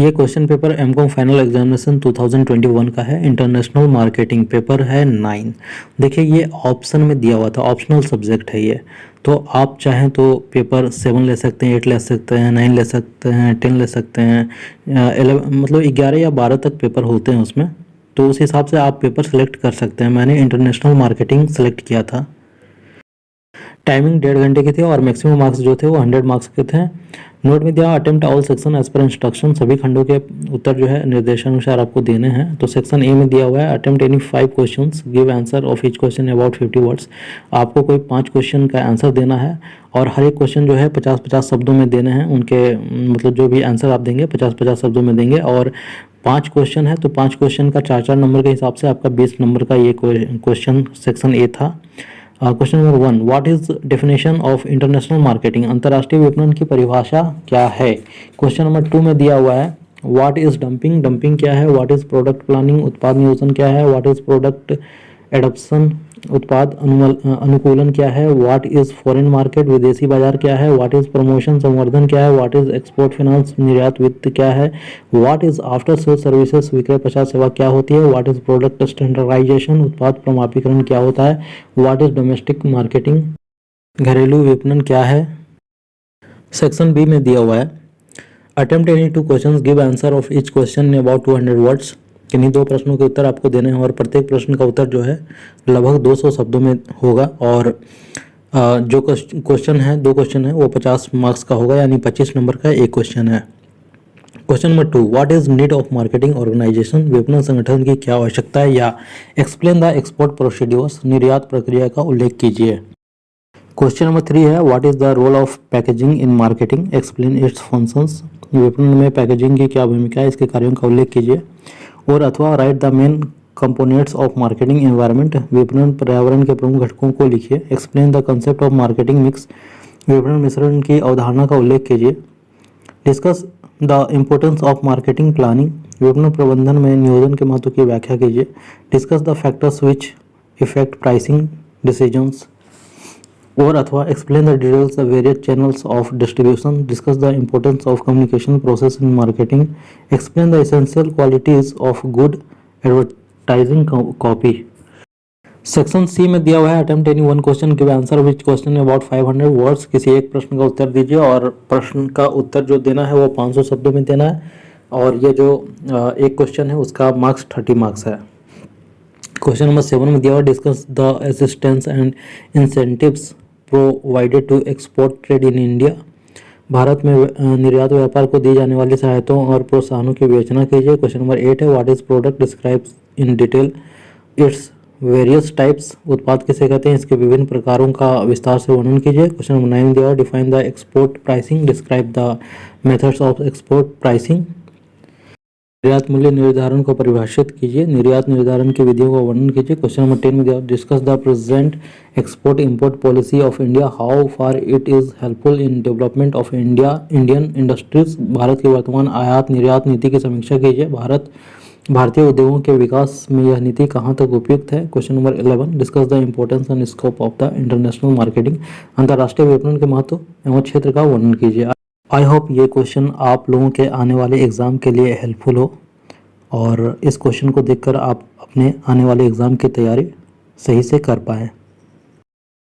ये question paper MCom final examination 2021 का है। इंटरनेशनल मार्केटिंग पेपर है 9। देखिए ये ऑप्शन में दिया हुआ था, ऑप्शनल सब्जेक्ट है ये। तो आप चाहें तो पेपर 7 ले सकते हैं, 8 ले सकते हैं, 9 ले सकते हैं, 10 ले सकते हैं, 11 मतलब 11 या 12 तक पेपर होते हैं उसमें। तो उस हिसाब से आप पेपर सेलेक्ट कर सकते हैं। मैंने इंटरनेशनल मार्केटिंग सेलेक्ट किया था। टाइमिंग 1.5 घंटे की थी और मैक्सिमम मार्क्स जो थे वो 100 मार्क्स के थे। नोट में दिया attempt all section as per instruction, सभी खंडों के उत्तर जो है निर्देशानुसार आपको देने हैं। तो सेक्शन ए में दिया हुआ है attempt any 5 questions, give answer of each question about 50 words. आपको कोई 5 क्वेश्चन का आंसर देना है और हर एक क्वेश्चन जो है 50-50 शब्दों में देने हैं। उनके मतलब जो भी आंसर आप देंगे 50-50 शब्दों में देंगे। और 5 क्वेश्चन है तो 5 क्वेश्चन का 4-4 नंबर के हिसाब से आपका 20 नंबर का ये क्वेश्चन सेक्शन ए था। Question number 1, what is definition of international marketing, अंतर्राष्ट्रीय विपणन की परिभाषा क्या है। क्वेश्चन नंबर 2 में दिया हुआ है व्हाट इज डंपिंग, डंपिंग क्या है। व्हाट इज प्रोडक्ट प्लानिंग, उत्पाद नियोजन क्या है। व्हाट इज प्रोडक्ट एडॉप्शन, उत्पाद अनुकूलन क्या है। व्हाट इज फॉरेन मार्केट, विदेशी बाजार क्या है। व्हाट इज प्रमोशन, संवर्धन क्या है। व्हाट इज एक्सपोर्ट फाइनेंस, निर्यात वित्त क्या है। What is after sales services, विक्रय पश्चात सेवा क्या होती है। व्हाट इज प्रोडक्ट स्टैंडर्डाइजेशन, उत्पाद प्रमाणीकरण क्या होता है। व्हाट इज डोमेस्टिक मार्केटिंग, घरेलू विपणन क्या है। सेक्शन बी में दिया हुआ है attempt any 2 questions, give answer of each question about 200 words. किन्हीं 2 प्रश्नों के उत्तर आपको देने हैं और प्रत्येक प्रश्न का उत्तर जो है लगभग 200 शब्दों में होगा। और जो क्वेश्चन है 2 क्वेश्चन है वो 50 मार्क्स का होगा, यानी 25 नंबर का एक क्वेश्चन है। Question number 2, what is need of marketing organisation, विपणन संगठन की क्या आवश्यकता है। या एक्सप्लेन द एक्सपोर्ट प्रोसीड्योर्स, निर्यात प्रक्रिया का उल्लेख कीजिए। क्वेश्चन नंबर 3 है what is the role of packaging in marketing, explain its functions, विपणन में पैकेजिंग की क्या भूमिका है, इसके कार्यों का उल्लेख कीजिए। और अथवा right the main components of marketing environment, विपणन पर्यावरण के प्रमुख घटकों को लिखिए। Explain the concept of marketing mix, विपणन मिश्रण की अवधारणा का उल्लेख कीजिए। Discuss the importance of marketing planning, विपणन प्रबंधन में नियोजन के महत्व की व्याख्या कीजिए। Discuss the factors which effect pricing decisions. और अथवा explain the details of various channels of distribution, discuss the importance of communication process in marketing, explain the essential qualities of good advertising copy. Section C में दिया हुआ है attempt any 1 question, give answer which question about 500 words. किसी एक प्रश्न का उत्तर दीजिए और प्रश्न का उत्तर जो देना है वो 500 शब्दों में देना है। और ये जो एक क्वेश्चन है उसका मार्क्स 30 मार्क्स है। क्वेश्चन नंबर 7 में दिया हुआ discuss the assistance and incentives provided to export trade in India, भारत में निर्यात व्यापार को दी जाने वाली सहायताओं और प्रोत्साहनों की विवेचना कीजिए। क्वेश्चन नंबर 8 है what is product, describes in detail its various types, उत्पाद किसे कहते हैं, इसके विभिन्न प्रकारों का विस्तार से वर्णन कीजिए। क्वेश्चन नंबर 9 दिया हुआ define the export pricing, describe the methods of export pricing. निर्यात मूल्य निर्धारण को परिभाषित कीजिए, निर्यात निर्धारण की विधियों का वर्णन कीजिए। क्वेश्चन नंबर 10 में दिया discuss the present export import policy of India, how far it is helpful in development of Indian industries, Bharat की वर्तमान आयात निर्यात नीति की समीक्षा कीजिए। भारतीय उद्योगों के विकास में यह नीति कहाँ तक उपयुक्त है। Question number 11 discuss the importance and scope of the international marketing, अंतर्राष्ट्रीय विपणन के महत्व एवं क्षेत्र का वर्णन कीजिए। आई होप ये क्वेश्चन आप लोगों के आने वाले एग्ज़ाम के लिए हेल्पफुल हो और इस क्वेश्चन को देखकर आप अपने आने वाले एग्ज़ाम की तैयारी सही से कर पाएँ।